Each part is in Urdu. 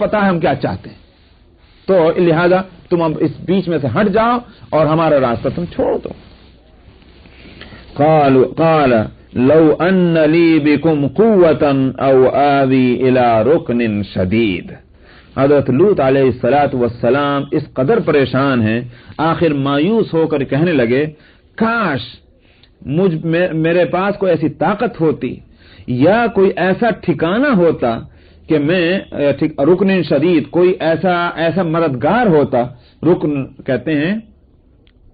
پتا ہے ہم کیا چاہتے ہیں, تو لہذا تم اب اس بیچ میں سے ہٹ جاؤ اور ہمارا راستہ تم چھوڑ دو. قال لو ان لی بکم قوتا او آوی الى رکن شدید. حضرت لوط علیہ الصلوۃ والسلام اس قدر پریشان ہیں, آخر مایوس ہو کر کہنے لگے کاش میرے پاس کوئی ایسی طاقت ہوتی یا کوئی ایسا ٹھکانہ ہوتا کہ میں رکن شدید, کوئی ایسا مددگار ہوتا. رکن کہتے ہیں,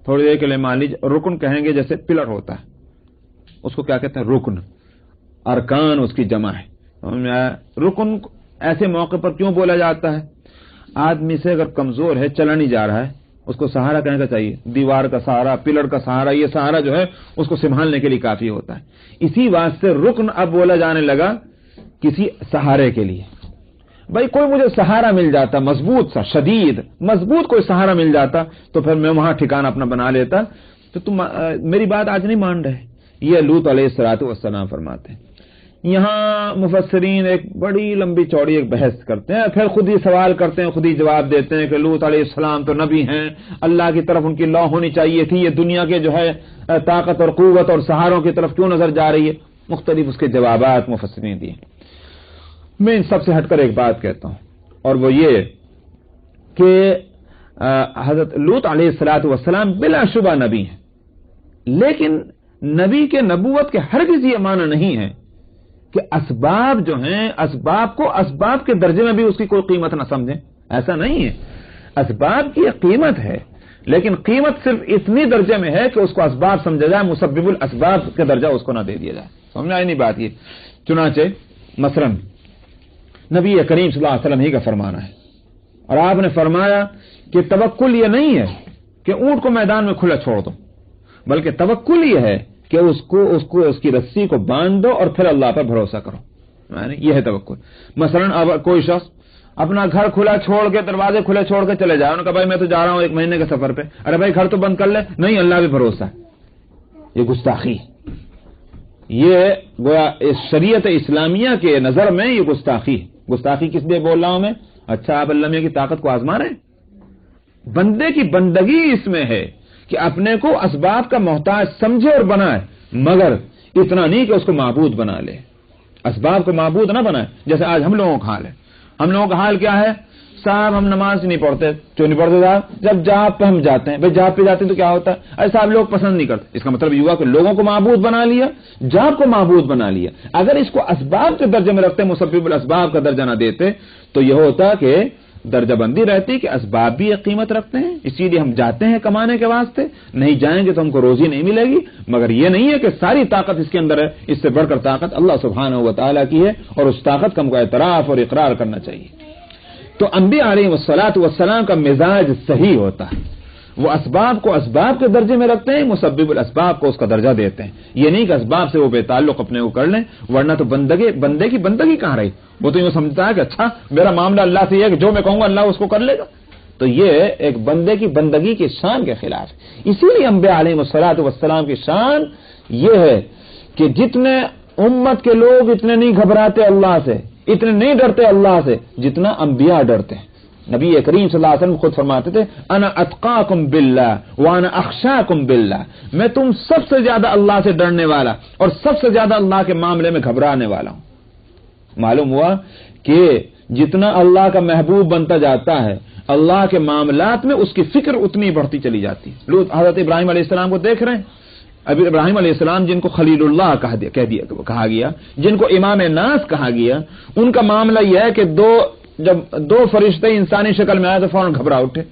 تھوڑی دیر کے لیے مان لیجیے, رکن کہیں گے جیسے پلر ہوتا ہے, اس کو کیا کہتے ہیں رکن, ارکان اس کی جمع ہے. رکن ایسے موقع پر کیوں بولا جاتا ہے؟ آدمی سے اگر کمزور ہے, چلا نہیں جا رہا ہے, اس کو سہارا کہنے کا چاہیے, دیوار کا سہارا, پلر کا سہارا, یہ سہارا جو ہے اس کو سنبھالنے کے لیے کافی ہوتا ہے. اسی واسطے رکن اب بولا جانے لگا کسی سہارے کے لیے. بھائی کوئی مجھے سہارا مل جاتا مضبوط سا, شدید مضبوط کوئی سہارا مل جاتا تو پھر میں وہاں ٹھکانہ اپنا بنا لیتا. تو تم میری بات آج نہیں مان رہے. یہ لوط علیہ الصلوۃ والسلام فرماتے ہیں. یہاں مفسرین ایک بڑی لمبی چوڑی ایک بحث کرتے ہیں, پھر خود ہی سوال کرتے ہیں, خود ہی جواب دیتے ہیں کہ لوط علیہ السلام تو نبی ہیں, اللہ کی طرف ان کی لو ہونی چاہیے تھی, یہ دنیا کے جو ہے طاقت اور قوت اور سہاروں کی طرف کیوں نظر جا رہی ہے؟ مختلف اس کے جوابات مفسرین دیے. میں ان سب سے ہٹ کر ایک بات کہتا ہوں, اور وہ یہ کہ حضرت لوط علیہ الصلوۃ والسلام بلا شبہ نبی ہیں, لیکن نبی کے نبوت کے ہرگز یہ معنی نہیں ہے کہ اسباب جو ہیں, اسباب کو اسباب کے درجے میں بھی اس کی کوئی قیمت نہ سمجھیں. ایسا نہیں ہے. اسباب کی قیمت ہے, لیکن قیمت صرف اتنی درجے میں ہے کہ اس کو اسباب سمجھا جائے, مسبب الاسباب کے درجہ اس کو نہ دے دیا جائے. سمجھ آئی نہیں بات یہ؟ چنانچہ مثلا نبی کریم صلی اللہ علیہ وسلم ہی کا فرمانا ہے, اور آپ نے فرمایا کہ توکل یہ نہیں ہے کہ اونٹ کو میدان میں کھلا چھوڑ دو, بلکہ توکل یہ ہے کہ اس کی رسی کو باندھ دو اور پھر اللہ پر بھروسہ کرو. یہ ہے توکل. مثلا اب کوئی شخص اپنا گھر کھلا چھوڑ کے, دروازے کھلے چھوڑ کے چلے جائے, انہوں نے کہا بھائی میں تو جا رہا ہوں 1 مہینے کے سفر پہ, ارے بھائی گھر تو بند کر لے, نہیں اللہ بھی بھروسہ ہے. یہ گستاخی, یہ گویا اس شریعت اسلامیہ کے نظر میں یہ گستاخی ہے. گستاخی کس لیے بول رہا ہوں میں؟ اچھا آپ اللہ میاں کی طاقت کو آزما رہے ہیں. بندے کی بندگی اس میں ہے کہ اپنے کو اسباب کا محتاج سمجھے اور بنائے, مگر اتنا نہیں کہ اس کو معبود بنا لے. اسباب کو معبود نہ بنائے. جیسے آج ہم لوگوں کا حال ہے. ہم لوگوں کا حال کیا ہے؟ صاحب ہم نماز نہیں پڑھتے. کیوں نہیں پڑھتے صاحب؟ جب جاب پہ ہم جاتے ہیں. بھائی جاب پہ جاتے ہیں تو کیا ہوتا ہے؟ ایسا آپ لوگ پسند نہیں کرتے. اس کا مطلب یہ ہوا کہ لوگوں کو معبود بنا لیا, جاب کو معبود بنا لیا. اگر اس کو اسباب کے درجے میں رکھتے, مسبب الاسباب کا درجہ نہ دیتے, تو یہ ہوتا کہ درجہ بندی رہتی کہ اسباب بھی ایک قیمت رکھتے ہیں, اسی لیے ہم جاتے ہیں کمانے کے واسطے. نہیں جائیں گے تو ہم کو روزی نہیں ملے گی. مگر یہ نہیں ہے کہ ساری طاقت اس کے اندر ہے, اس سے بڑھ کر طاقت اللہ سبحانہ و تعالیٰ کی ہے, اور اس طاقت کا ہم کو اعتراف اور اقرار کرنا چاہیے. تو انبیاء علیہ الصلوۃ والسلام کا مزاج صحیح ہوتا ہے. وہ اسباب کو اسباب کے درجے میں رکھتے ہیں, مسبب الاسباب کو اس کا درجہ دیتے ہیں. یہ نہیں کہ اسباب سے وہ بے تعلق اپنے کو کر لیں, ورنہ تو بندے کی بندگی کہاں رہی. وہ تو یہ سمجھتا ہے کہ اچھا میرا معاملہ اللہ سے یہ ہے کہ جو میں کہوں گا اللہ اس کو کر لے گا. تو یہ ایک بندے کی بندگی کی شان کے خلاف ہے. اسی لیے انبیاء علیہ الصلوۃ والسلام کی شان یہ ہے کہ جتنے امت کے لوگ اتنے نہیں گھبراتے اللہ سے, اتنے نہیں ڈرتے اللہ سے جتنا انبیاء ڈرتے ہیں. نبی کریم صلی اللہ علیہ وسلم خود فرماتے تھے انا اتقاکم باللہ وانا اخشاکم باللہ, میں تم سب سے زیادہ اللہ سے ڈرنے والا اور سب سے زیادہ اللہ کے معاملے میں گھبرانے والا ہوں. معلوم ہوا کہ جتنا اللہ کا محبوب بنتا جاتا ہے, اللہ کے معاملات میں اس کی فکر اتنی بڑھتی چلی جاتی ہے. لوگ حضرت ابراہیم علیہ السلام کو دیکھ رہے ہیں. ابھی ابراہیم علیہ السلام جن کو خلیل اللہ کہا گیا, جن کو امام ناس کہا گیا, ان کا معاملہ یہ ہے کہ جب 2 فرشتے انسانی شکل میں آئے تو فوراً گھبرا اٹھے.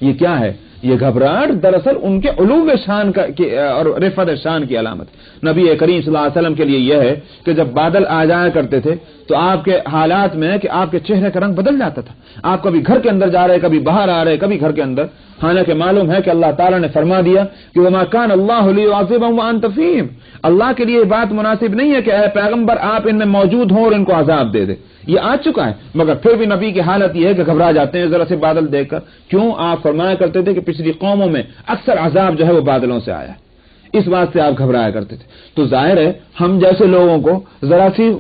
یہ کیا ہے؟ یہ گھبراہٹ دراصل ان کے علو شان اور رفعت شان کی علامت. نبی کریم صلی اللہ علیہ وسلم کے لیے یہ ہے کہ جب بادل آ جایا کرتے تھے تو آپ کے حالات میں کہ آپ کے چہرے کا رنگ بدل جاتا تھا. آپ کبھی گھر کے اندر جا رہے, کبھی باہر آ رہے, کبھی گھر کے اندر. حالانکہ معلوم ہے کہ اللہ تعالیٰ نے فرما دیا کہ وما کان اللہ لیعذبہم وانت فیہم, اللہ کے لیے یہ بات مناسب نہیں ہے کہ اے پیغمبر آپ ان میں موجود ہوں اور ان کو عذاب دے دے. یہ آ چکا ہے, مگر پھر بھی نبی کی حالت یہ ہے کہ گھبرا جاتے ہیں ذرا سے بادل دیکھ کر. کیوں؟ آپ فرمایا کرتے تھے کہ پچھلی قوموں میں اکثر عذاب جو ہے وہ بادلوں سے آیا, اس بات سے آپ گھبرایا کرتے تھے. تو ظاہر ہے ہم جیسے لوگوں کو ذرا سی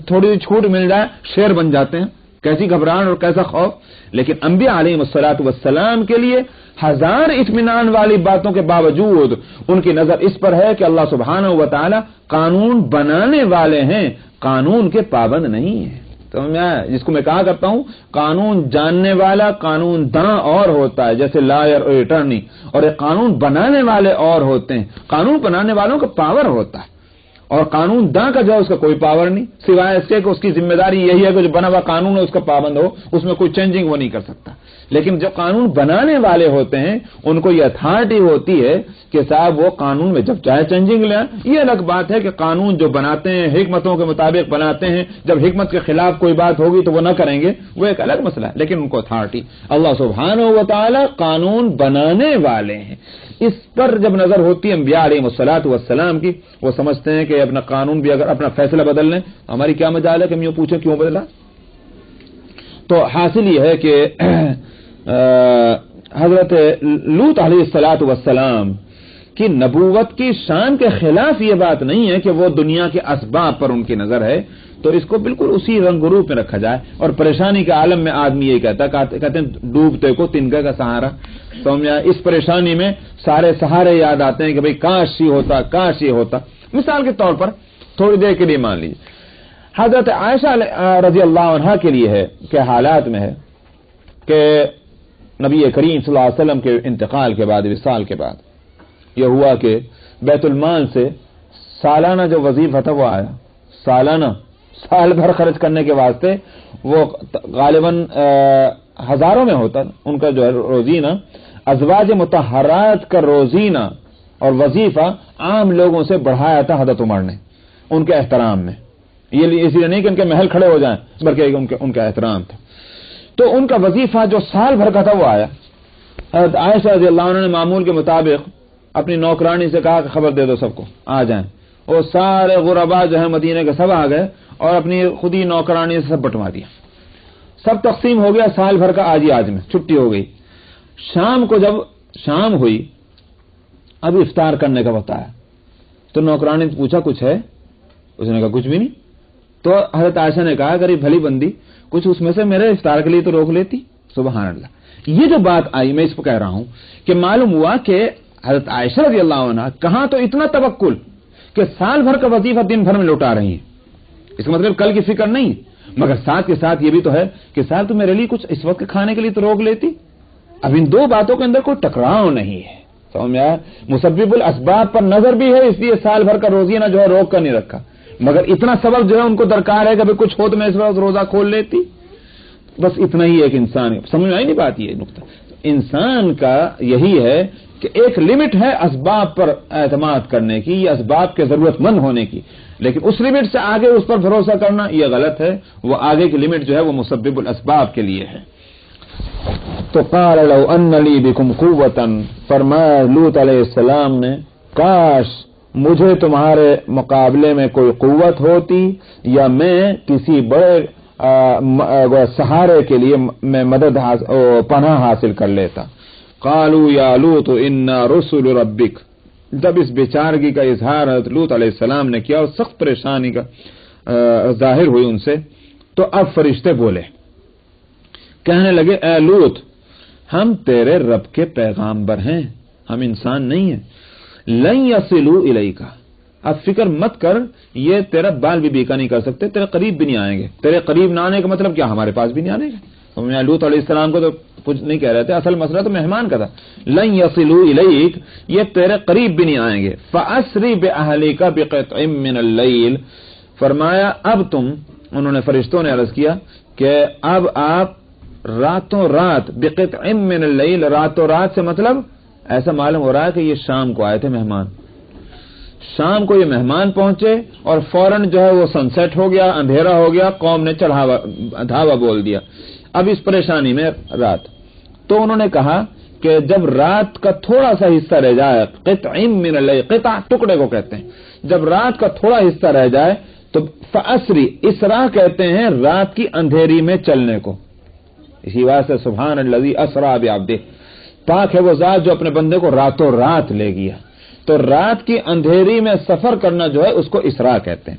تھوڑی چھوٹ مل جائے شیر بن جاتے ہیں. کیسی گھبراہٹ اور کیسا خوف. لیکن انبیاء علیہ الصلوۃ والسلام کے لیے ہزار اطمینان والی باتوں کے باوجود ان کی نظر اس پر ہے کہ اللہ سبحانہ و تعالی قانون بنانے والے ہیں, قانون کے پابند نہیں ہیں. تو میں جس کو میں کہا کرتا ہوں قانون جاننے والا قانون داں اور ہوتا ہے, جیسے لائر اور اٹرنی, اور ایک قانون بنانے والے اور ہوتے ہیں. قانون بنانے والوں کا پاور ہوتا ہے اور قانون داں کا جو ہے اس کا کوئی پاور نہیں, سوائے اس کے کہ اس کی ذمہ داری یہی ہے کہ جو بنا ہوا قانون ہے اس کا پابند ہو, اس میں کوئی چینجنگ وہ نہیں کر سکتا. لیکن جو قانون بنانے والے ہوتے ہیں ان کو یہ اتھارٹی ہوتی ہے کہ صاحب وہ قانون میں جب چاہے چینجنگ لے آئیں. یہ الگ بات ہے کہ قانون جو بناتے ہیں حکمتوں کے مطابق بناتے ہیں, جب حکمت کے خلاف کوئی بات ہوگی تو وہ نہ کریں گے, وہ ایک الگ مسئلہ ہے. لیکن ان کو اتھارٹی اللہ سبحانہ و تعالی قانون بنانے والے ہیں. اس پر جب نظر ہوتی ہے انبیاء علیہ الصلوۃ والسلام کی, وہ سمجھتے ہیں کہ اپنا قانون بھی اگر اپنا فیصلہ بدل لیں ہماری کیا مجال ہے کہ ہم یوں پوچھیں کیوں بدلا. تو حاصل یہ ہے کہ حضرت لوط علیہ الصلوۃ والسلام کی نبوت کی شان کے خلاف یہ بات نہیں ہے کہ وہ دنیا کے اسباب پر ان کی نظر ہے, تو اس کو بالکل اسی رنگ روپ میں رکھا جائے. اور پریشانی کے عالم میں آدمی یہی کہتے ہیں ڈوبتے کو تنکے کا سہارا. سمجھا, اس پریشانی میں سارے سہارے یاد آتے ہیں کہ بھئی کاش یہ ہوتا, کاش یہ ہوتا. مثال کے طور پر تھوڑی دیر کے لیے مان لیجیے حضرت عائشہ رضی اللہ عنہا کے لیے ہے کہ حالات میں ہے کہ نبی کریم صلی اللہ علیہ وسلم کے انتقال کے بعد, وصال کے بعد یہ ہوا کہ بیت المال سے سالانہ جو وظیفہ تھا وہ آیا. سالانہ سال بھر خرچ کرنے کے واسطے وہ غالباً ہزاروں میں ہوتا ان کا جو ہے روزینہ. ازواج مطہرات کا روزینہ اور وظیفہ عام لوگوں سے بڑھایا تھا حضرت عمر نے ان کے احترام میں. یہ اس لیے نہیں کہ ان کے محل کھڑے ہو جائیں, بلکہ ان کا احترام تھا. تو ان کا وظیفہ جو سال بھر کا تھا وہ آیا. حضرت عائشہ رضی اللہ عنہ نے معمول کے مطابق اپنی نوکرانی سے کہا کہ خبر دے دو سب کو آ جائیں. وہ سارے غربا جو ہے مدینے کے سب آ گئے اور اپنی خود ہی نوکرانی سے سب بٹوا دیا. سب تقسیم ہو گیا سال بھر کا آج ہی آج میں چھٹی ہو گئی. شام کو جب شام ہوئی اب افطار کرنے کا وقت آیا تو نوکرانی نے پوچھا کچھ ہے, اس نے کہا کچھ بھی نہیں. تو حضرت عائشہ نے کہا اگر بھلی بندی کچھ اس میں سے میرے افطار کے لیے تو روک لیتی. سبحان اللہ. یہ جو بات آئی میں اس کو کہہ رہا ہوں کہ معلوم ہوا کہ حضرت عائشہ رضی اللہ عنہ کہاں تو اتنا توکل کہ سال بھر کا وظیفہ دن بھر میں لوٹا رہی ہیں. اس کا مطلب کل کی فکر نہیں, مگر ساتھ کے ساتھ یہ بھی تو ہے کہ صاحب تو میرے لیے کچھ اس وقت کھانے کے لیے تو روک لیتی. اب ان دو باتوں کے اندر کوئی ٹکراؤ نہیں ہے. سمجھ میں آیا, مسبب الاسباب پر نظر بھی ہے, اس لیے سال بھر کا روزینہ جو ہے روک کر نہیں رکھا, مگر اتنا سبب جو ہے ان کو درکار ہے کہ کچھ ہو تو میں اس وقت روزہ کھول لیتی. بس اتنا ہی ایک انسان سمجھ میں آئی نہیں بات. یہ نقطہ انسان کا یہی ہے کہ ایک لمٹ ہے اسباب پر اعتماد کرنے کی یا اسباب کے ضرورت مند ہونے کی, لیکن اس لمٹ سے آگے اس پر بھروسہ کرنا یہ غلط ہے. وہ آگے کی لمٹ جو ہے وہ مسبب الاسباب کے لیے ہے. تو قال لو ان لی بکم قوتا, فرمایا لوط علیہ السلام نے کاش مجھے تمہارے مقابلے میں کوئی قوت ہوتی یا میں کسی بڑے سہارے کے لیے میں مدد پناہ حاصل کر لیتا. قالوا یا لوط انا رسل ربک. جب اس بیچارگی کا اظہار حضرت لوط علیہ السلام نے کیا اور سخت پریشانی کا ظاہر ہوئی ان سے, تو اب فرشتے بولے, کہنے لگے اے لوط ہم تیرے رب کے پیغامبر ہیں, ہم انسان نہیں ہیں. لن یصلوا الیک, اب فکر مت کر یہ تیرا بال بھی بیکا نہیں کر سکتے, تیرے قریب بھی نہیں آئیں گے. تیرے قریب نہ آنے کا مطلب کیا, ہمارے پاس بھی نہیں آنے گا. لوط علیہ السلام کو تو کچھ نہیں کہہ رہے تھے, اصل مسئلہ تو مہمان کا تھا. لن یصلوا الیک, یہ تیرے قریب بھی نہیں آئیں گے. فاسری باہلک بقطع من اللیل, فرمایا اب تم, انہوں نے فرشتوں نے عرض کیا کہ اب آپ راتوں رات, بقطع من اللیل, راتوں رات سے مطلب ایسا معلوم ہو رہا ہے کہ یہ شام کو آئے تھے مہمان. شام کو یہ مہمان پہنچے اور فوراً جو ہے وہ سن سیٹ ہو گیا, اندھیرا ہو گیا, قوم نے دھاوا بول دیا. اب اس پریشانی میں رات, تو انہوں نے کہا کہ جب رات کا تھوڑا سا حصہ رہ جائے, قطع من اللیل, قطع ٹکڑے کو کہتے ہیں, جب رات کا تھوڑا حصہ رہ جائے تو فاسری, اسرا کہتے ہیں رات کی اندھیری میں چلنے کو. اسی واسطے سبحان الذی اسرا بعبدہ, پاک ہے وہ ذات جو اپنے بندے کو راتوں رات لے گیا. تو رات کی اندھیری میں سفر کرنا جو ہے اس کو اسرا کہتے ہیں.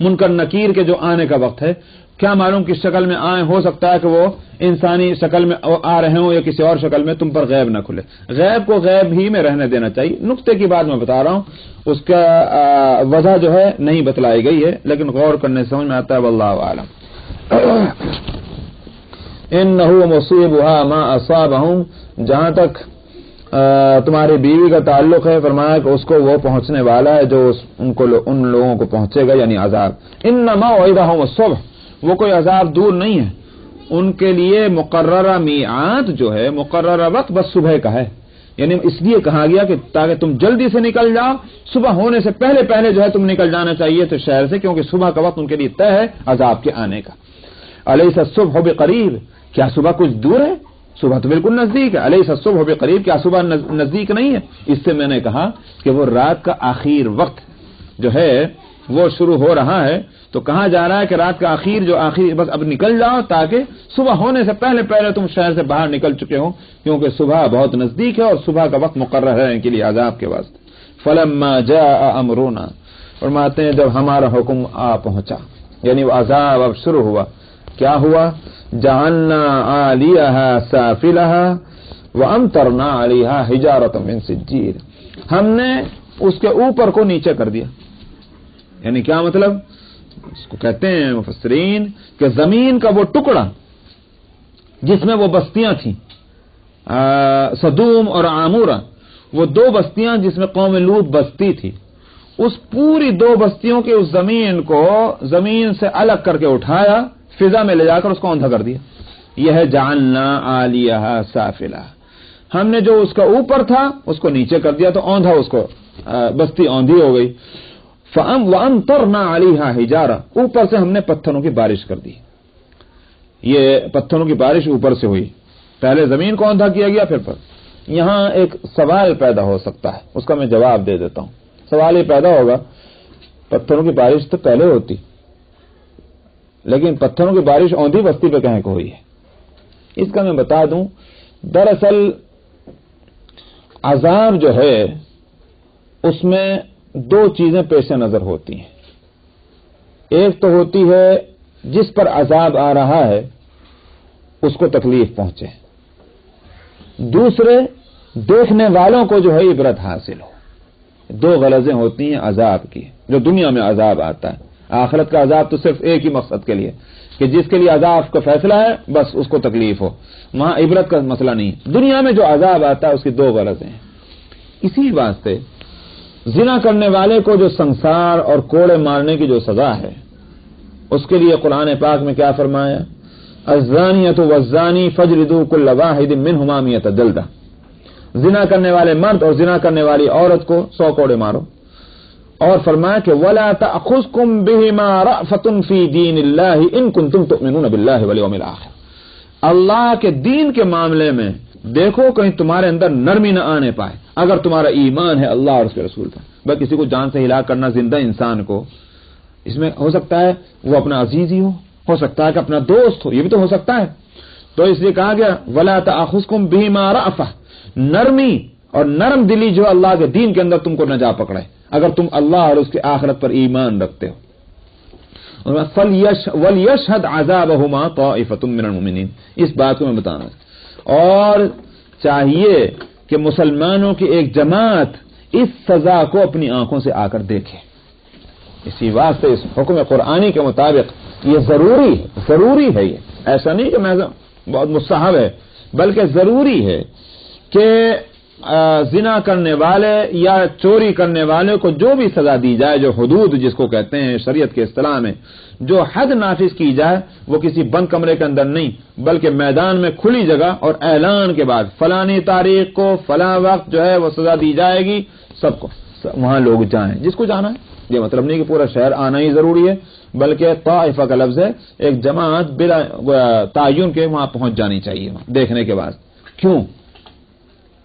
منکر نکیر کے جو آنے کا وقت ہے، کیا معلوم کس شکل میں آئیں، ہو سکتا ہے کہ وہ انسانی شکل میں آ رہے ہوں یا کسی اور شکل میں، تم پر غیب نہ کھلے۔ غیب کو غیب ہی میں رہنے دینا چاہیے۔ نقطے کی بات میں بتا رہا ہوں، اس کا وجہ جو ہے نہیں بتلائی گئی ہے، لیکن غور کرنے سے سمجھ میں آتا ہے، واللہ اعلم۔ انہ مصیبھا ما اصابہم، جہاں تک تمہاری بیوی کا تعلق ہے، فرمایا کہ اس کو وہ پہنچنے والا ہے جو ان لوگوں کو پہنچے گا، یعنی عذاب۔ انما موعدہم الصبح، وہ کوئی عذاب دور نہیں ہے، ان کے لیے مقررہ میعاد جو ہے، مقررہ وقت بس صبح کا ہے، یعنی اس لیے کہا گیا کہ تاکہ تم جلدی سے نکل جاؤ، صبح ہونے سے پہلے پہلے جو ہے تم نکل جانا چاہیے تو شہر سے، کیونکہ صبح کا وقت ان کے لیے طے ہے عذاب کے آنے کا۔ الیس الصبح بقریب، کیا صبح کچھ دور ہے؟ صبح تو بالکل نزدیک ہے۔ الیس الصبح بقریب، کیا صبح نزدیک نہیں ہے؟ اس سے میں نے کہا کہ وہ رات کا آخر وقت جو ہے وہ شروع ہو رہا ہے، تو کہا جا رہا ہے کہ رات کا آخر جو آخری بس اب نکل جاؤ تاکہ صبح ہونے سے پہلے پہلے تم شہر سے باہر نکل چکے ہو، کیونکہ صبح بہت نزدیک ہے اور صبح کا وقت مقرر ہے ان کے لیے عذاب کے واسطے۔ فلما جاء امرنا، فرماتے ہیں جب ہمارا حکم آ پہنچا، یعنی وہ عذاب اب شروع ہوا، کیا ہوا؟ جعلنا عالیہا سافلہا وامطرنا علیہا حجارۃ من سجیل، ہم نے اس کے اوپر کو نیچے کر دیا۔ یعنی کیا مطلب؟ اس کو کہتے ہیں مفسرین کہ زمین کا وہ ٹکڑا جس میں وہ بستیاں تھیں، سدوم اور عامورہ، وہ دو بستیاں جس میں قوم لوط بستی تھی، اس پوری دو بستیوں کی اس زمین کو زمین سے الگ کر کے اٹھایا، فضا میں لے جا کر اس کو اوندھا کر دیا۔ یہ ہے جعلنا عالیہا سافلہ، ہم نے جو اس کا اوپر تھا اس کو نیچے کر دیا تو اوندھا، اس کو بستی اوندھی ہو گئی۔ وَأَمْطَرْنَا عَلَيْهَا حِجَارَةً، اوپر سے ہم نے پتھروں کی بارش کر دی۔ یہ پتھروں کی بارش اوپر سے ہوئی، پہلے زمین کو اوندھا کیا گیا، پھر یہاں ایک سوال پیدا ہو سکتا ہے، اس کا میں جواب دے دیتا ہوں۔ سوال یہ پیدا ہوگا، پتھروں کی بارش تو پہلے ہوتی، لیکن پتھروں کی بارش اوندھی بستی پہ کہیں کو ہوئی ہے؟ اس کا میں بتا دوں، دراصل عذاب جو ہے اس میں دو چیزیں پیش نظر ہوتی ہیں۔ ایک تو ہوتی ہے جس پر عذاب آ رہا ہے اس کو تکلیف پہنچے، دوسرے دیکھنے والوں کو جو ہے عبرت حاصل ہو۔ دو غرضیں ہوتی ہیں عذاب کی، جو دنیا میں عذاب آتا ہے۔ آخرت کا عذاب تو صرف ایک ہی مقصد کے لیے کہ جس کے لیے عذاب کا فیصلہ ہے بس اس کو تکلیف ہو، وہاں عبرت کا مسئلہ نہیں۔ دنیا میں جو عذاب آتا ہے اس کی دو غرضیں ہیں۔ اسی واسطے زنا کرنے والے کو جو سنسار اور کوڑے مارنے کی جو سزا ہے، اس کے لیے قرآن پاک میں کیا فرمایا؟ الزانیۃ والزانی فاجلدوا کل واحد منہما 100 جلدہ، زنا کرنے والے مرد اور زنا کرنے والی عورت کو 100 کوڑے مارو۔ اور فرمایا کہ ولا تأخذکم بہما رأفۃ فی دین اللہ ان کنتم تؤمنون باللہ والیوم الآخر، اللہ کے دین کے معاملے میں دیکھو کہیں تمہارے اندر نرمی نہ آنے پائے، اگر تمہارا ایمان ہے اللہ اور اس کے رسول پر۔ بس کسی کو جان سے ہلاک کرنا، زندہ انسان کو، اس میں ہو سکتا ہے وہ اپنا عزیز ہی ہو سکتا ہے کہ اپنا دوست ہو، یہ بھی تو ہو سکتا ہے۔ تو اس لیے کہا گیا ولا تأخذکم بہما رأفۃ، نرمی اور نرم دلی جو اللہ کے دین کے اندر تم کو نہ جا پکڑے اگر تم اللہ اور اس کے آخرت پر ایمان رکھتے ہو۔ وَلْيَشْهَدْ عَذَابَهُمَا طَائِفَةٌ مِّنَ الْمُؤْمِنِينَ، اس بات کو میں بتانا ہے۔ اور چاہیے کہ مسلمانوں کی ایک جماعت اس سزا کو اپنی آنکھوں سے آ کر دیکھے۔ اسی واسطے اس حکم قرآنی کے مطابق یہ ضروری ہے، یہ ایسا نہیں کہ محض بہت مستحب ہے، بلکہ ضروری ہے کہ زنا کرنے والے یا چوری کرنے والے کو جو بھی سزا دی جائے، جو حدود جس کو کہتے ہیں شریعت کے اصطلاح میں، جو حد نافذ کی جائے وہ کسی بند کمرے کے اندر نہیں بلکہ میدان میں کھلی جگہ اور اعلان کے بعد فلانی تاریخ کو فلاں وقت جو ہے وہ سزا دی جائے گی، سب کو وہاں لوگ جائیں جس کو جانا ہے۔ یہ مطلب نہیں کہ پورا شہر آنا ہی ضروری ہے، بلکہ طائفہ کا لفظ ہے، ایک جماعت بلا تعین کے وہاں پہنچ جانی چاہیے دیکھنے کے بعد۔ کیوں؟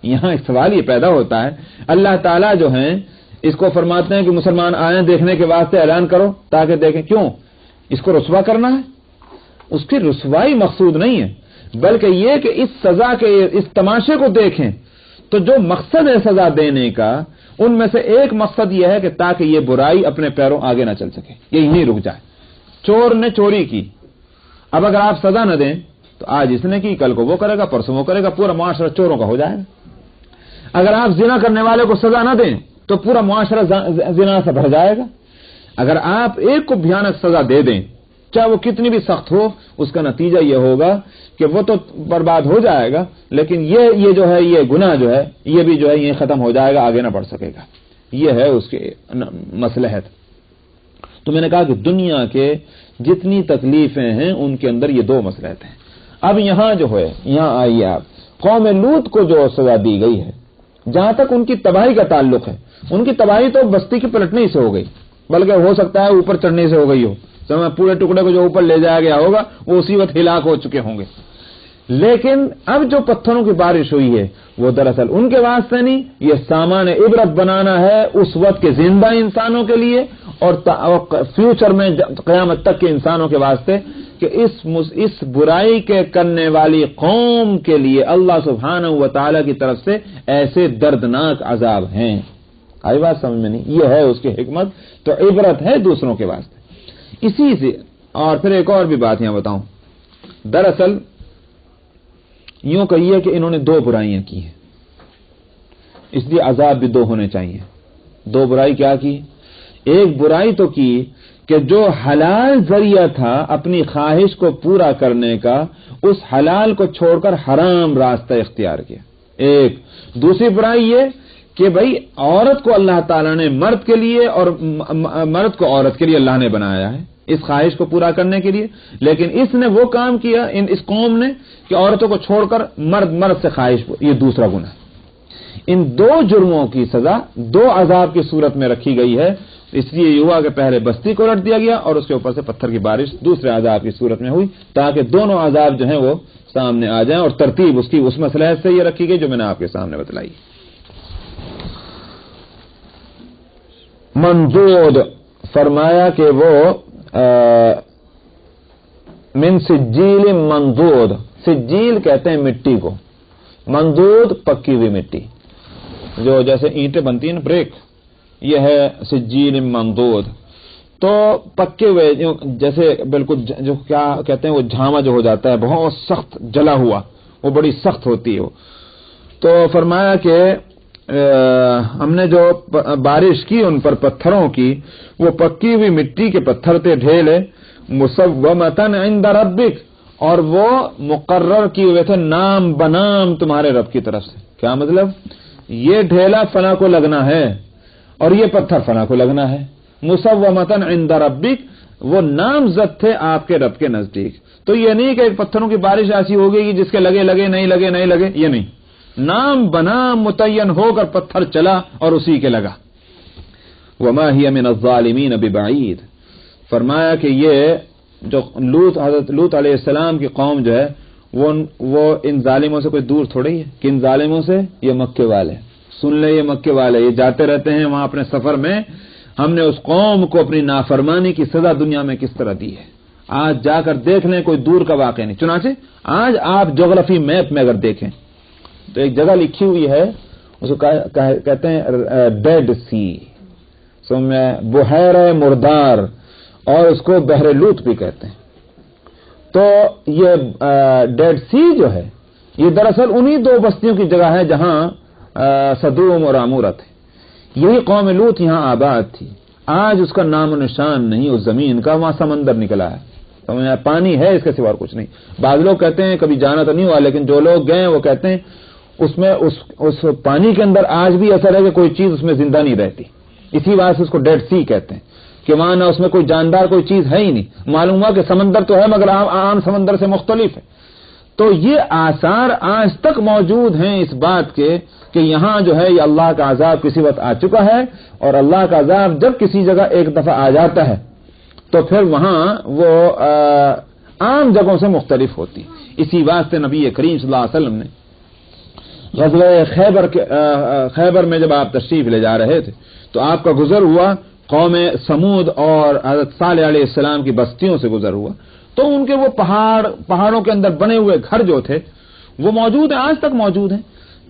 یہاں ایک سوال یہ پیدا ہوتا ہے، اللہ تعالیٰ جو ہیں اس کو فرماتے ہیں کہ مسلمان آئیں دیکھنے کے واسطے اعلان کرو تاکہ دیکھیں، کیوں؟ اس کو رسوا کرنا ہے؟ اس کی رسوائی مقصود نہیں ہے، بلکہ یہ کہ اس سزا کے اس تماشے کو دیکھیں تو تو جو مقصد ہے سزا دینے کا ان میں سے ایک مقصد یہ ہے کہ تاکہ یہ برائی اپنے پیروں آگے نہ چل سکے، یہ یہیں رک جائے۔ چور نے چوری کی، اب اگر آپ سزا نہ دیں تو آج اس نے کی، کل کو وہ کرے گا، پرسوں وہ کرے گا، پورا معاشرہ چوروں کا ہو جائے گا۔ اگر آپ زنا کرنے والے کو سزا نہ دیں تو پورا معاشرہ زنا سے بھر جائے گا۔ اگر آپ ایک کو بھیانک سزا دے دیں، چاہے وہ کتنی بھی سخت ہو، اس کا نتیجہ یہ ہوگا کہ وہ تو برباد ہو جائے گا، لیکن یہ جو ہے، یہ گناہ جو ہے، یہ بھی جو ہے یہ ختم ہو جائے گا، آگے نہ بڑھ سکے گا۔ یہ ہے اس کے مصلحت۔ تو میں نے کہا کہ دنیا کے جتنی تکلیفیں ہیں ان کے اندر یہ دو مصلحت ہیں۔ اب یہاں جو ہے، یہاں آئیے آپ، قوم لوط کو جو سزا دی گئی ہے، جہاں تک ان کی تباہی کا تعلق ہے، ان کی تباہی تو بستی کے پلٹنے سے ہو گئی، بلکہ ہو سکتا ہے اوپر چڑھنے سے ہو گئی ہو، پورے ٹکڑے کو جو اوپر لے جایا گیا ہوگا وہ اسی وقت ہلاک ہو چکے ہوں گے۔ لیکن اب جو پتھروں کی بارش ہوئی ہے وہ دراصل ان کے واسطے نہیں، یہ سامان عبرت بنانا ہے اس وقت کے زندہ انسانوں کے لیے اور فیوچر میں قیامت تک کے انسانوں کے واسطے، کہ اس برائی کے کرنے والی قوم کے لیے اللہ سبحانہ و تعالی کی طرف سے ایسے دردناک عذاب ہیں۔ آئی بات سمجھ میں نہیں؟ یہ ہے اس کی حکمت، تو عبرت ہے دوسروں کے واسطے۔ اسی سے اور پھر ایک اور بھی بات یہاں بتاؤں، دراصل یوں کہیے کہ انہوں نے دو برائیاں کی ہیں، اس لیے عذاب بھی دو ہونے چاہیے۔ دو برائی کیا کی؟ ایک برائی تو کی کہ جو حلال ذریعہ تھا اپنی خواہش کو پورا کرنے کا، اس حلال کو چھوڑ کر حرام راستہ اختیار کیا۔ ایک دوسری برائی یہ کہ بھئی عورت کو اللہ تعالیٰ نے مرد کے لیے اور مرد کو عورت کے لیے اللہ نے بنایا ہے اس خواہش کو پورا کرنے کے لیے، لیکن اس نے وہ کام کیا اس قوم نے کہ عورتوں کو چھوڑ کر مرد سے خواہش، یہ دوسرا گناہ۔ ان دو جرموں کی سزا دو عذاب کی صورت میں رکھی گئی ہے، اس لیے یہ ہوا کہ پہلے بستی کو الٹ دیا گیا اور اس کے اوپر سے پتھر کی بارش دوسرے عذاب کی صورت میں ہوئی، تاکہ دونوں عذاب جو ہیں وہ سامنے آ جائیں، اور ترتیب اس کی اس مصلحت سے یہ رکھی گئی جو میں نے آپ کے سامنے بتلائی۔ منضود فرمایا کہ وہ من سجیل منضود، سجیل کہتے ہیں مٹی کو، منضود پکی ہوئی مٹی، جو جیسے اینٹیں بنتی ہیں بریک، یہ ہے سجیل منضود۔ تو پکے ہوئے جیسے بالکل جو کیا کہتے ہیں وہ جھاما جو ہو جاتا ہے بہت سخت جلا ہوا، وہ بڑی سخت ہوتی ہے وہ۔ تو فرمایا کہ ہم نے جو بارش کی ان پر پتھروں کی، وہ پکی ہوئی مٹی کے پتھر تھے ڈھیلے، مسومتن عند ربک، اور وہ مقرر کیے ہوئے تھے نام بنام تمہارے رب کی طرف سے۔ کیا مطلب؟ یہ ڈھیلا فلاں کو لگنا ہے اور یہ پتھر فلاں کو لگنا ہے، مسومتن عند ربک، وہ نامزد تھے آپ کے رب کے نزدیک۔ تو یہ نہیں کہ ایک پتھروں کی بارش ایسی ہو گئی جس کے لگے لگے نہیں لگے نہیں لگے، یہ نہیں، نام بنا متعین ہو کر پتھر چلا اور اسی کے لگا۔ وما هي من الظالمین ببعید، فرمایا کہ یہ جو حضرت لوط علیہ السلام کی قوم جو ہے وہ ان ظالموں سے کوئی دور تھوڑی ہے۔ کن ظالموں سے؟ یہ مکے والے، سن لے یہ مکے والے، یہ جاتے رہتے ہیں وہاں اپنے سفر میں۔ ہم نے اس قوم کو اپنی نافرمانی کی سزا دنیا میں کس طرح دی ہے، آج جا کر دیکھ لیں، کوئی دور کا واقعہ نہیں۔ چنانچہ آج آپ جغرافی میپ میں اگر دیکھیں تو ایک جگہ لکھی ہوئی ہے، اس کو کہتے ہیں ڈیڈ سی، بحیرہ مردار، اور اس کو بحر لوط بھی کہتے ہیں۔ تو یہ ڈیڈ سی جو ہے یہ دراصل انہی دو بستیوں کی جگہ ہے جہاں سدوم اور عمورہ تھے۔ یہی قوم لوط یہاں آباد تھی، آج اس کا نام و نشان نہیں اس زمین کا، وہاں سمندر نکلا ہے، پانی ہے اس کے سوا کچھ نہیں۔ بعض لوگ کہتے ہیں کبھی جانا تو نہیں ہوا، لیکن جو لوگ گئے وہ کہتے ہیں اس میں اس پانی کے اندر آج بھی اثر ہے کہ کوئی چیز اس میں زندہ نہیں رہتی، اسی وجہ سے اس کو ڈیڈ سی کہتے ہیں کہ وہاں نہ اس میں کوئی جاندار کوئی چیز ہے ہی نہیں۔ معلوم ہوا کہ سمندر تو ہے مگر عام سمندر سے مختلف ہے۔ تو یہ آثار آج تک موجود ہیں اس بات کے کہ یہاں جو ہے یہ اللہ کا عذاب کسی وقت آ چکا ہے، اور اللہ کا عذاب جب کسی جگہ ایک دفعہ آ جاتا ہے تو پھر وہاں وہ عام جگہوں سے مختلف ہوتی۔ اسی واسطے نبی کریم صلی اللہ علیہ وسلم نے غزوہ خیبر میں جب آپ تشریف لے جا رہے تھے تو آپ کا گزر ہوا قوم سمود اور حضرت صالح علیہ السلام کی بستیوں سے گزر ہوا، تو ان کے وہ پہاڑوں کے اندر بنے ہوئے گھر جو تھے وہ موجود ہیں، آج تک موجود ہیں۔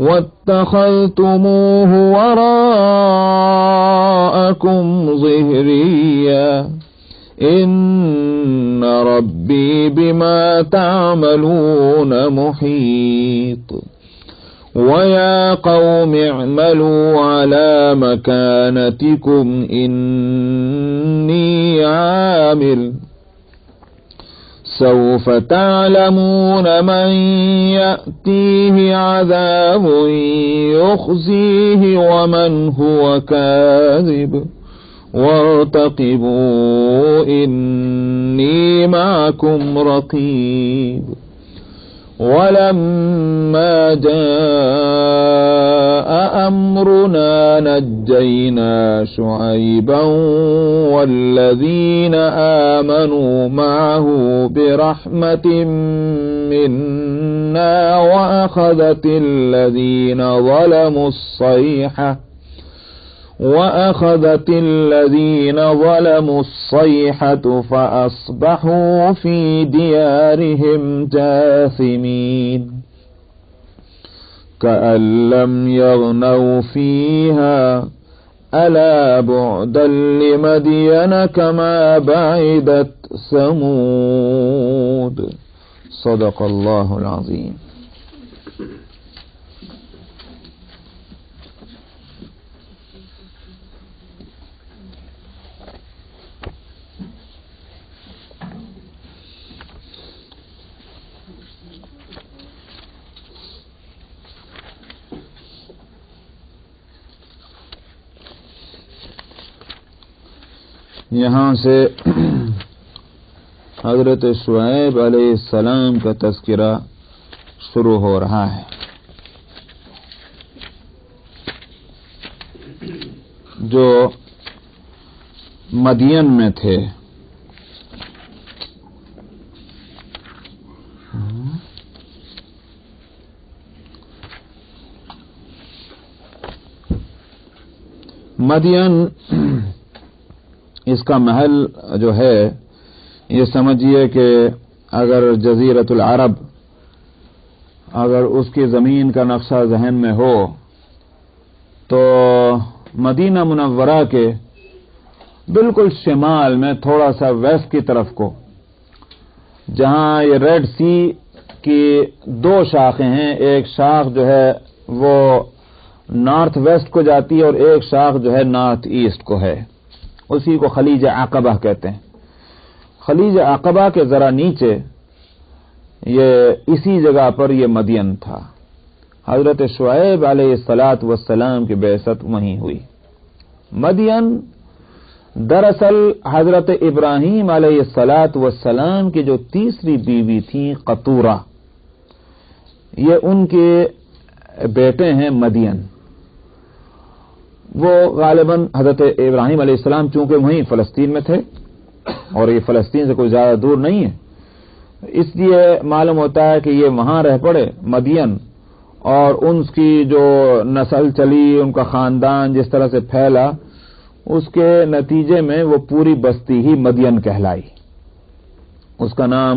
واتخذتموه وراءكم ظهريا إن ربي بما تعملون محيط ويا قوم اعملوا على مكانتكم إني عامل سوف تعلمون من يأتيه عذاب يخزيه ومن هو كاذب وارتقبوا إني معكم رقيب ولما جاء أمرنا نجينا شعيبا والذين آمنوا معه برحمة منا وأخذت الذين ظلموا الصيحة فأصبحوا في ديارهم جاثمين كأن لم يغنوا فيها ألا بعدا لمدين كما بعدت ثمود صدق الله العظيم. یہاں سے حضرت شعیب علیہ السلام کا تذکرہ شروع ہو رہا ہے جو مدین میں تھے. مدین اس کا محل جو ہے یہ سمجھیے کہ اگر جزیرۃ العرب اگر اس کی زمین کا نقشہ ذہن میں ہو تو مدینہ منورہ کے بالکل شمال میں تھوڑا سا ویسٹ کی طرف کو جہاں یہ ریڈ سی کی دو شاخیں ہیں، ایک شاخ جو ہے وہ نارتھ ویسٹ کو جاتی ہے اور ایک شاخ جو ہے نارتھ ایسٹ کو ہے، اسی کو خلیج عقبہ کہتے ہیں. خلیج عقبہ کے ذرا نیچے یہ اسی جگہ پر یہ مدین تھا. حضرت شعیب علیہ السلام کی بعثت وہیں ہوئی. مدین دراصل حضرت ابراہیم علیہ السلام کی جو تیسری بیوی تھی قطورہ، یہ ان کے بیٹے ہیں مدین. وہ غالباً حضرت ابراہیم علیہ السلام چونکہ وہیں فلسطین میں تھے اور یہ فلسطین سے کوئی زیادہ دور نہیں ہے، اس لیے معلوم ہوتا ہے کہ یہ وہاں رہ پڑے مدین، اور ان کی جو نسل چلی، ان کا خاندان جس طرح سے پھیلا، اس کے نتیجے میں وہ پوری بستی ہی مدین کہلائی. اس کا نام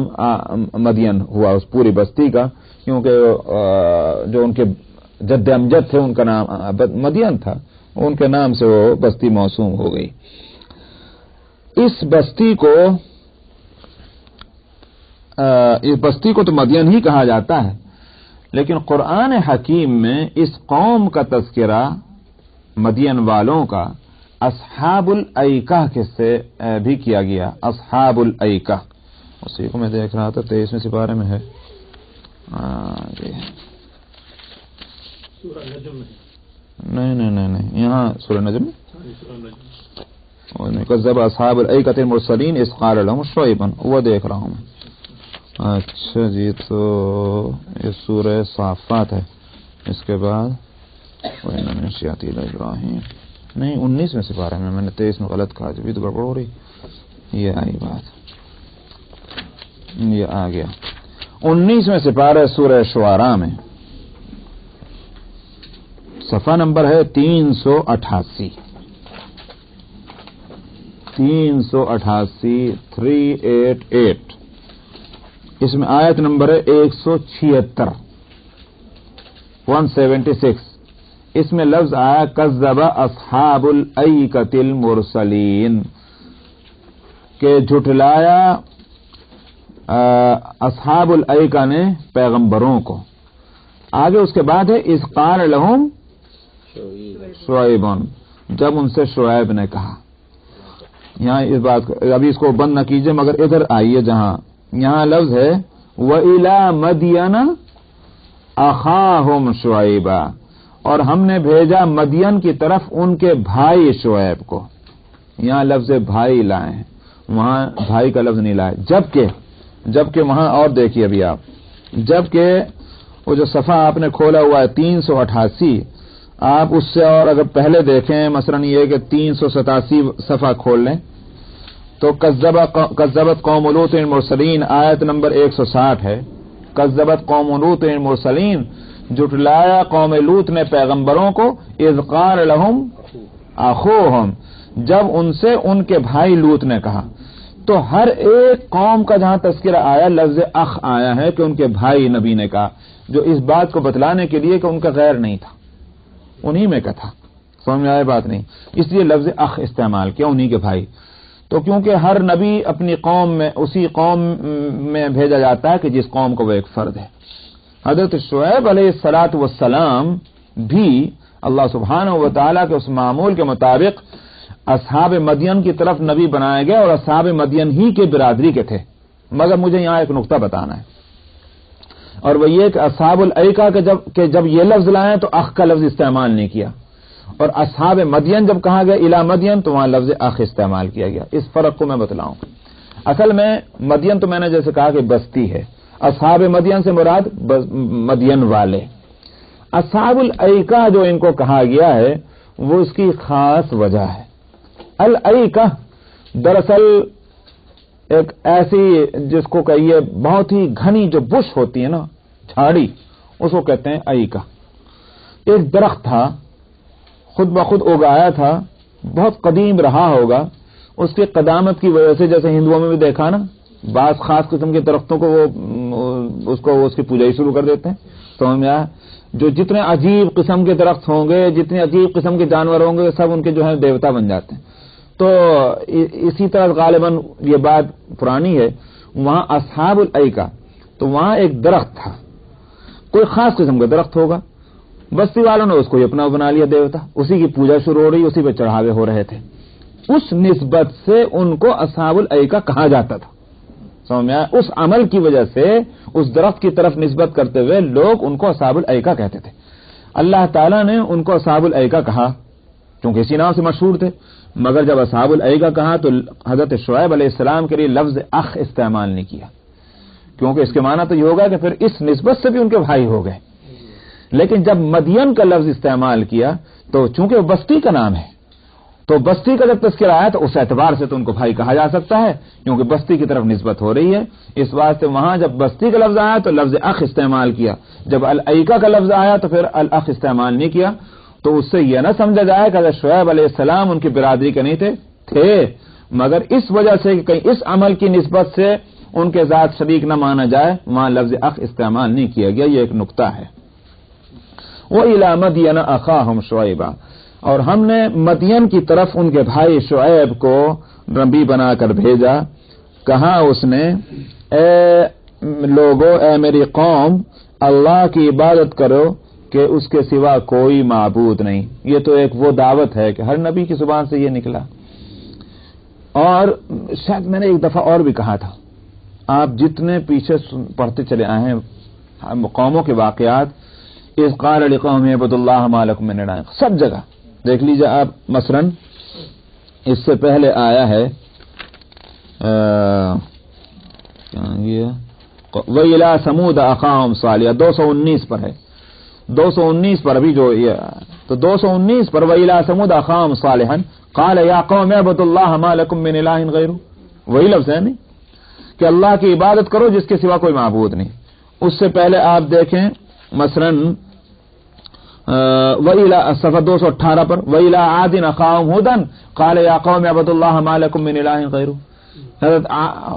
مدین ہوا اس پوری بستی کا، کیونکہ جو ان کے جد امجد تھے ان کا نام مدین تھا، ان کے نام سے وہ بستی موسوم ہو گئی. اس بستی کو تو مدین ہی کہا جاتا ہے، لیکن قرآن حکیم میں اس قوم کا تذکرہ مدین والوں کا اصحاب الایکہ سے بھی کیا گیا. اصحاب الایکہ اسی کو میں دیکھ رہا تھا 23ویں سپارے میں ہے. نہیں یہاں سورہ نجم میں کذب اصحاب الایکۃ المرسلین اذ قال لهم شعیب، وہ دیکھ رہا ہوں میں. اچھا جی، تو یہ سورہ صافات ہے. اس کے بعد ابراہیم نہیں 19ویں سپارے میں، نے 23 میں غلط کہا، جب تو گڑبڑ ہو رہی. یہ آئی بات، یہ آ گیا 19ویں سپارے سورہ شعراء میں، صفحہ نمبر ہے 388. 388 اس میں آیت نمبر ہے 176. 176 اس میں لفظ آیا کذب اصحاب الایکۃ المرسلین کہ جھٹلایا اصحاب الایکہ نے پیغمبروں کو. آگے اس کے بعد ہے اذ قال لهم شعیب، جب ان سے شعیب نے کہا. یہاں اس بات کو ابھی اس کو بند نہ کیجئے مگر ادھر آئیے جہاں یہاں لفظ ہے وَإِلَى مَدْيَنَ أَخَاهُمْ شُعَيْبًا، اور ہم نے بھیجا مدین کی طرف ان کے بھائی شعیب کو. یہاں لفظ بھائی لائے ہیں، وہاں بھائی کا لفظ نہیں لائے. جبکہ وہاں اور دیکھیے ابھی آپ، جبکہ وہ جو صفحہ آپ نے کھولا ہوا ہے 388، آپ اس سے اور اگر پہلے دیکھیں مثلا یہ کہ 387 صفحہ کھول لیں تو کذبت قوم لوط المرسلین آیت نمبر 160 ہے. کذبت قوم لوط المرسلین، جھٹلایا قوم لوط نے پیغمبروں کو اذ قال لهم اخوهم، جب ان سے ان کے بھائی لوط نے کہا. تو ہر ایک قوم کا جہاں تذکرہ آیا لفظ اخ آیا ہے کہ ان کے بھائی نبی نے کہا، جو اس بات کو بتلانے کے لیے کہ ان کا غیر نہیں تھا، انہی میں کا تھا. سمجھ میں آئے بات نہیں، اس لیے لفظ اخ استعمال کیا، انہی کے بھائی. تو کیونکہ ہر نبی اپنی قوم میں اسی قوم میں بھیجا جاتا ہے کہ جس قوم کو وہ ایک فرد ہے. حضرت شعیب علیہ الصلوۃ والسلام بھی اللہ سبحانہ و تعالیٰ کے اس معمول کے مطابق اصحاب مدین کی طرف نبی بنائے گئے اور اصحاب مدین ہی کے برادری کے تھے. مگر مجھے یہاں ایک نقطہ بتانا ہے اور وہ یہ کہ اصحاب الایکہ کہ جب یہ لفظ لائیں تو اخ کا لفظ استعمال نہیں کیا، اور اصحاب مدین جب کہا گیا الی مدین تو وہاں لفظ اخ استعمال کیا گیا. اس فرق کو میں بتلاؤں. اصل میں مدین تو میں نے جیسے کہا کہ بستی ہے، اصحاب مدین سے مراد مدین والے. اصحاب الایکہ جو ان کو کہا گیا ہے وہ اس کی خاص وجہ ہے. الایکہ دراصل ایک ایسی جس کو کہیے بہت ہی گھنی جو بش ہوتی ہے نا، جھاڑی، اس کو کہتے ہیں ایکہ. ایک درخت تھا، خود بخود اگایا تھا، بہت قدیم رہا ہوگا. اس کی قدامت کی وجہ سے جیسے ہندوؤں میں بھی دیکھا نا، بعض خاص قسم کے درختوں کو وہ اس کی پوجا ہی شروع کر دیتے ہیں. سمجھ میں آیا؟ جو جتنے عجیب قسم کے درخت ہوں گے، جتنے عجیب قسم کے جانور ہوں گے، سب ان کے جو ہے دیوتا بن جاتے ہیں. تو اسی طرح غالباً یہ بات پرانی ہے. وہاں اصحاب الایکہ تو وہاں ایک درخت تھا، کوئی خاص قسم کا درخت ہوگا، بستی والوں نے اس کو اپنا بنا لیا دیوتا، اسی کی پوجا شروع ہو رہی، اسی پہ چڑھاوے ہو رہے تھے. اس نسبت سے ان کو اصحاب الایکہ کہا جاتا تھا. سمجھ میں آیا؟ اس عمل کی وجہ سے اس درخت کی طرف نسبت کرتے ہوئے لوگ ان کو اصحاب الایکہ کہتے تھے. اللہ تعالیٰ نے ان کو اصحاب الایکہ کہا کیونکہ اسی نام سے مشہور تھے. مگر جب اصحاب الایکہ کہا تو حضرت شعیب علیہ السلام کے لیے لفظ اخ استعمال نہیں کیا، کیونکہ اس کے معنی تو یہ ہوگا کہ پھر اس نسبت سے بھی ان کے بھائی ہو گئے. لیکن جب مدین کا لفظ استعمال کیا تو چونکہ وہ بستی کا نام ہے، تو بستی کا جب تذکرہ آیا تو اس اعتبار سے تو ان کو بھائی کہا جا سکتا ہے کیونکہ بستی کی طرف نسبت ہو رہی ہے. اس واسطے وہاں جب بستی کا لفظ آیا تو لفظ اخ استعمال کیا، جب الایکہ کا لفظ آیا تو پھر الاخ استعمال نہیں کیا. تو اس سے یہ نہ سمجھا جائے کہ حضرت شعیب علیہ السلام ان کی برادری کے نہیں تھے، مگر اس وجہ سے کہ کہیں اس عمل کی نسبت سے ان کے ذات شریک نہ مانا جائے، وہاں لفظ اخ استعمال نہیں کیا گیا. یہ ایک نقطہ ہے. وَإِلَى مَدْيَنَ أَخَاهُمْ شُعَيْبًا، اور ہم نے مدین کی طرف ان کے بھائی شعیب کو نبی بنا کر بھیجا. کہا اس نے اے لوگو، اے میری قوم، اللہ کی عبادت کرو کہ اس کے سوا کوئی معبود نہیں. یہ تو ایک وہ دعوت ہے کہ ہر نبی کی زبان سے یہ نکلا. اور شاید میں نے ایک دفعہ اور بھی کہا تھا، آپ جتنے پیچھے پڑھتے چلے آئے ہیں قوموں کے واقعات، اذ قال لقومه اعبدوا الله ما لكم من اله، سب جگہ دیکھ لیجئے آپ. مثلا اس سے پہلے آیا ہے وَإِلَى ثَمُودَ أَخَاهُمْ صَالِحًا، 219 پر ہے، 219 پر ابھی جو یہ تو 219 پر وَإِلَى ثَمُودَ أَخَاهُمْ صَالِحًا قَالَ يَا قَوْمِ اعْبُدُوا اللَّهَ مَا لَكُم مِّنْ إِلَٰهٍ غَيْرُهُ. وہی لفظ ہے نہیں کہ اللہ کی عبادت کرو جس کے سوا کوئی معبود نہیں. اس سے پہلے آپ دیکھیں مثلا وَإِلَى صفحہ 218 پر وَإِلَى عَادٍ أَخَاهُمْ هُودًا قَالَ يَا قَوْمِ اعْبُدُوا اللَّهَ مَا لَكُم مِّنْ إِلَٰهٍ غَيْرُهُ. حضرت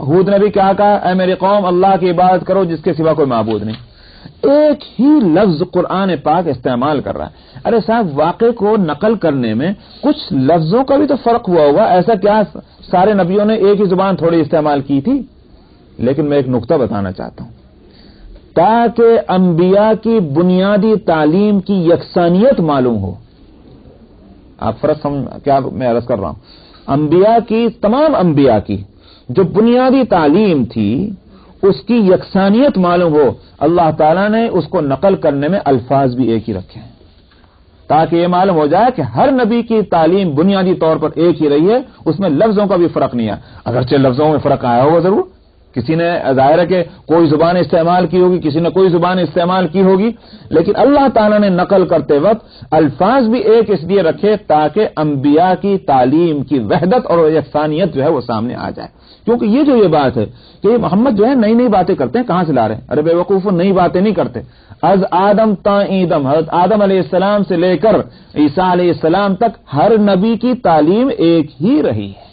ہود نے بھی کیا کہا، اے میری قوم اللہ کی عبادت کرو جس کے سوا کوئی معبود نہیں. ایک ہی لفظ قرآن پاک استعمال کر رہا ہے. ارے صاحب واقعے کو نقل کرنے میں کچھ لفظوں کا بھی تو فرق ہوا ہوگا. ایسا کیا سارے نبیوں نے ایک ہی زبان تھوڑی استعمال کی تھی؟ لیکن میں ایک نقطہ بتانا چاہتا ہوں تاکہ انبیاء کی بنیادی تعلیم کی یکسانیت معلوم ہو. آپ فرق سمجھ کیا میں عرض کر رہا ہوں؟ انبیاء کی تمام انبیاء کی جو بنیادی تعلیم تھی اس کی یکسانیت معلوم ہو. اللہ تعالیٰ نے اس کو نقل کرنے میں الفاظ بھی ایک ہی رکھے ہیں تاکہ یہ معلوم ہو جائے کہ ہر نبی کی تعلیم بنیادی طور پر ایک ہی رہی ہے, اس میں لفظوں کا بھی فرق نہیں ہے. اگرچہ لفظوں میں فرق آیا ہوگا ضرور, کسی نے ظاہر ہے کہ کوئی زبان استعمال کی ہوگی, کسی نے کوئی زبان استعمال کی ہوگی, لیکن اللہ تعالیٰ نے نقل کرتے وقت الفاظ بھی ایک اس لیے رکھے تاکہ انبیاء کی تعلیم کی وحدت اور یکسانیت جو ہے وہ سامنے آ جائے. کیونکہ یہ بات ہے کہ یہ محمد جو ہے نئی نئی باتیں کرتے ہیں, کہاں سے لا رہے ہیں؟ ارے بے وقوف, نئی باتیں نہیں کرتے. از آدم تا ایدم, حضرت آدم علیہ السلام سے لے کر عیسیٰ علیہ السلام تک ہر نبی کی تعلیم ایک ہی رہی ہے.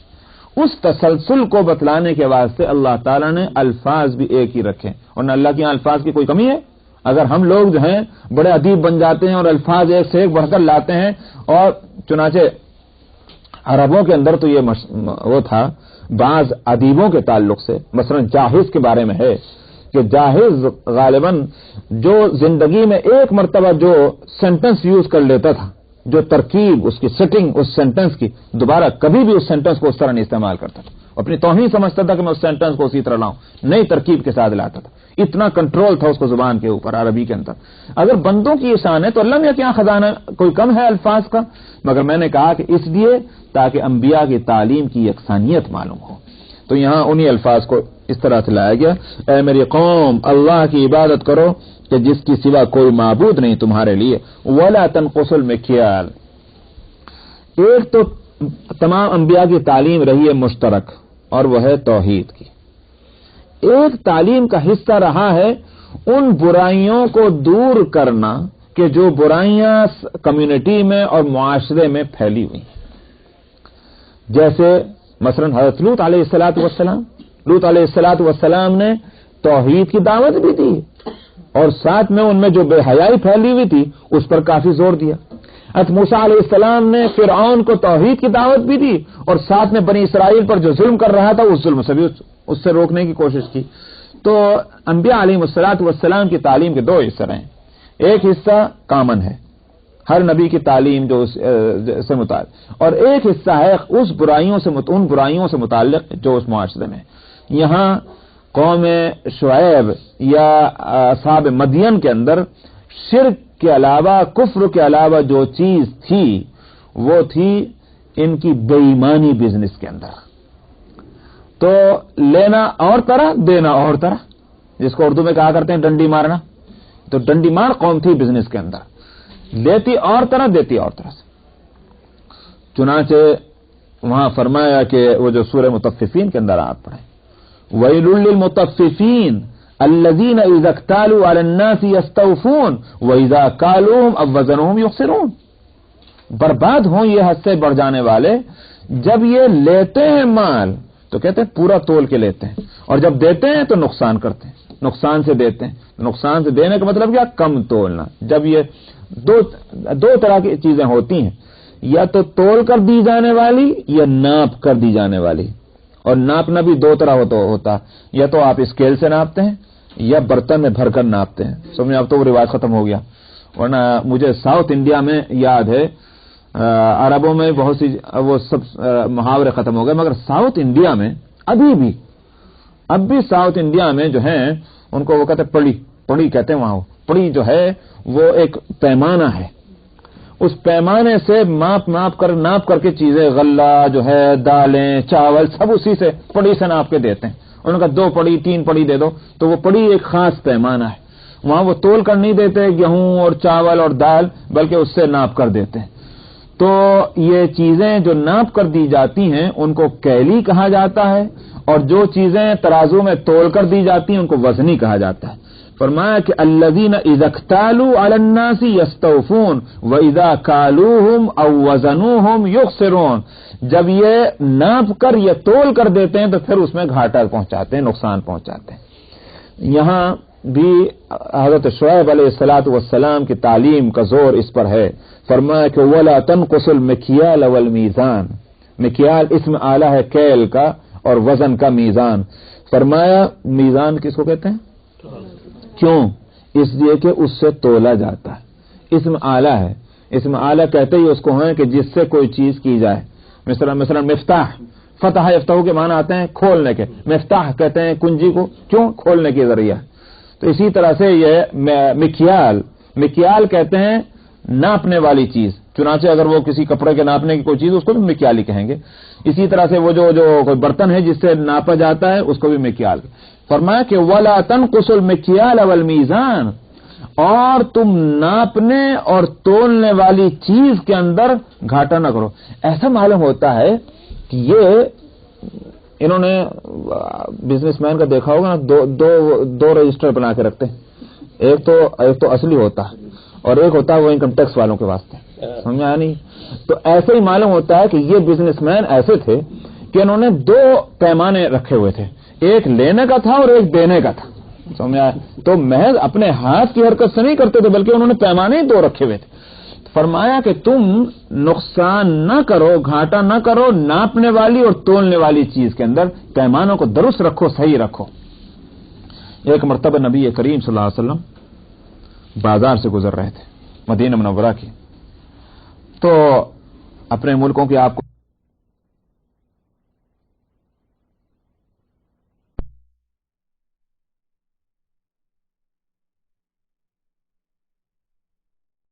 اس تسلسل کو بتلانے کے واسطے اللہ تعالیٰ نے الفاظ بھی ایک ہی رکھے, اور نہ اللہ کے الفاظ کی کوئی کمی ہے. اگر ہم لوگ جو ہیں بڑے ادیب بن جاتے ہیں اور الفاظ ایک سے ایک بڑھ کر لاتے ہیں, اور چنانچہ عربوں کے اندر تو یہ وہ تھا بعض ادیبوں کے تعلق سے, مثلا جاہز کے بارے میں ہے کہ جاہز غالباً جو زندگی میں ایک مرتبہ جو سینٹنس یوز کر لیتا تھا, جو ترکیب اس کی سیٹنگ اس سینٹنس کی, دوبارہ کبھی بھی اس سینٹنس کو اس طرح نہیں استعمال کرتا تھا. اپنی توہین سمجھتا تھا کہ میں اس سینٹنس کو اسی طرح لاؤں, نئی ترکیب کے ساتھ لاتا تھا. اتنا کنٹرول تھا اس کو زبان کے اوپر عربی کے اندر. اگر بندوں کی یہ شان ہے تو اللہ میں کیا خزانہ کوئی کم ہے الفاظ کا؟ مگر میں نے کہا کہ اس لیے تاکہ انبیاء کی تعلیم کی یکسانیت معلوم ہو. تو یہاں انہی الفاظ کو اس طرح سے لایا گیا, اے میری قوم اللہ کی عبادت کرو کہ جس کی سوا کوئی معبود نہیں تمہارے لیے, ولا تنقصوا المکیال. ایک تو تمام انبیاء کی تعلیم رہی ہے مشترک, اور وہ ہے توحید کی. ایک تعلیم کا حصہ رہا ہے ان برائیوں کو دور کرنا کہ جو برائیاں کمیونٹی میں اور معاشرے میں پھیلی ہوئی ہیں. جیسے مثلا حضرت لوط علیہ الصلوۃ والسلام نے توحید کی دعوت بھی دی, اور ساتھ میں ان میں جو بے حیائی پھیلی ہوئی تھی اس پر کافی زور دیا. حضرت موسیٰ علیہ السلام نے فرعون کو توحید کی دعوت بھی دی, اور ساتھ میں بنی اسرائیل پر جو ظلم کر رہا تھا اس ظلم سے بھی اس سے روکنے کی کوشش کی. تو انبیاء علیہ الصلوۃ والسلام کی تعلیم کے دو حصے ہیں. ایک حصہ کامن ہے ہر نبی کی تعلیم جو سے متعلق, اور ایک حصہ ہے ان برائیوں سے متعلق جو اس معاشرے میں. یہاں قوم شعیب یا اصحاب مدین کے اندر شرک کے علاوہ, کفر کے علاوہ جو چیز تھی وہ تھی ان کی بے ایمانی بزنس کے اندر. تو لینا اور طرح, دینا اور طرح, جس کو اردو میں کہا کرتے ہیں ڈنڈی مارنا. تو ڈنڈی مار قوم تھی بزنس کے اندر, لیتی اور طرح دیتی اور طرح سے. چنانچہ وہاں فرمایا کہ وہ جو سورہ مطففین کے اندر آپ پڑھیں, وَيْلٌ لِّلْمُطَفِّفِينَ الَّذِينَ إِذَا اكْتَالُوا عَلَى النَّاسِ يَسْتَوْفُونَ وَإِذَا كَالُوهُمْ أَوْ وَزَنُوهُمْ يُخْسِرُونَ. برباد ہوں یہ حد سے بڑھ جانے والے جب یہ لیتے ہیں مال تو کہتے ہیں پورا تول کے لیتے ہیں, اور جب دیتے ہیں تو نقصان کرتے ہیں, نقصان سے دیتے ہیں. نقصان سے دینے کا مطلب کیا؟ کم تولنا. جب یہ دو طرح کی چیزیں ہوتی ہیں, یا تو تول کر دی جانے والی یا ناپ کر دی جانے والی. اور ناپنا بھی دو طرح ہوتا, یا تو آپ اسکیل سے ناپتے ہیں یا برتن میں بھر کر ناپتے ہیں. سمجھے اب تو وہ رواج ختم ہو گیا, ورنہ مجھے ساؤتھ انڈیا میں یاد ہے, عربوں میں بہت سی وہ سب محاورے ختم ہو گئے, مگر ساؤتھ انڈیا میں اب بھی ساؤتھ انڈیا میں جو ہیں ان کو وہ کہتے ہیں پڑی کہتے ہیں. وہاں پڑی جو ہے وہ ایک پیمانہ ہے, اس پیمانے سے ناپ کر کے چیزیں, غلہ جو ہے, دالیں, چاول, سب اسی سے پڑی سے ناپ کے دیتے ہیں. انہوں نے کہا 2 پڑی 3 پڑی دے دو, تو وہ پڑی ایک خاص پیمانہ ہے. وہاں وہ تول کر نہیں دیتے گیہوں اور چاول اور دال, بلکہ اس سے ناپ کر دیتے ہیں. تو یہ چیزیں جو ناپ کر دی جاتی ہیں ان کو کیلی کہا جاتا ہے, اور جو چیزیں ترازو میں تول کر دی جاتی ہیں ان کو وزنی کہا جاتا ہے. فرمایا کہ الذین اذا اکتالوا علی الناس یستوفون واذا کالوہم او وزنوہم یخسرون. جب یہ ناپ کر یا تول کر دیتے ہیں تو پھر اس میں گھاٹا پہنچاتے ہیں, نقصان پہنچاتے ہیں. یہاں بھی حضرت شعیب علیہ الصلوۃ والسلام کی تعلیم کا زور اس پر ہے. فرمایا کہ ولا تنقص المکیال والمیزان، مکیال اسم آلہ ہے کیل کا اور وزن کا میزان. فرمایا میزان کس کو کہتے ہیں؟ کیوں؟ اس لیے کہ اس سے تولا جاتا ہے. اسم آلہ ہے، اسم آلہ کہتے ہی اس کو ہیں کہ جس سے کوئی چیز کی جائے. مثلا مفتاح، فتح یفتح کے معنی آتے ہیں کھولنے کے، مفتاح کہتے ہیں کنجی کو، کیوں؟ کھولنے کے ذریعہ. تو اسی طرح سے یہ مکیال کہتے ہیں ناپنے والی چیز. چنانچہ اگر وہ کسی کپڑے کے ناپنے کی کوئی چیز اس کو بھی مکیال ہی کہیں گے. اسی طرح سے وہ جو کوئی برتن ہے جس سے ناپا جاتا ہے اس کو بھی مکیال. فرمایا کہ ولا تنقص المکیال والمیزان، اور تم ناپنے اور تولنے والی چیز کے اندر گھاٹا نہ کرو. ایسا معلوم ہوتا ہے کہ یہ انہوں نے بزنس مین کا دیکھا ہوگا نا، دو رجسٹر بنا کے رکھتے ہیں. ایک تو اصلی ہوتا ہے اور ایک ہوتا ہے وہ انکم ٹیکس والوں کے واسطے. سمجھا نہیں؟ تو ایسے ہی معلوم ہوتا ہے کہ یہ بزنس مین ایسے تھے کہ انہوں نے دو پیمانے رکھے ہوئے تھے، ایک لینے کا تھا اور ایک دینے کا تھا. سمجھا؟ تو محض اپنے ہاتھ کی حرکت سے نہیں کرتے تھے بلکہ انہوں نے پیمانے ہی دو رکھے ہوئے تھے. فرمایا کہ تم نقصان نہ کرو، گھاٹا نہ کرو ناپنے والی اور تولنے والی چیز کے اندر. پیمانوں کو درست رکھو، صحیح رکھو. ایک مرتبہ نبی کریم صلی اللہ علیہ وسلم بازار سے گزر رہے تھے مدینہ منورہ کی. تو اپنے ملکوں کی آپ کو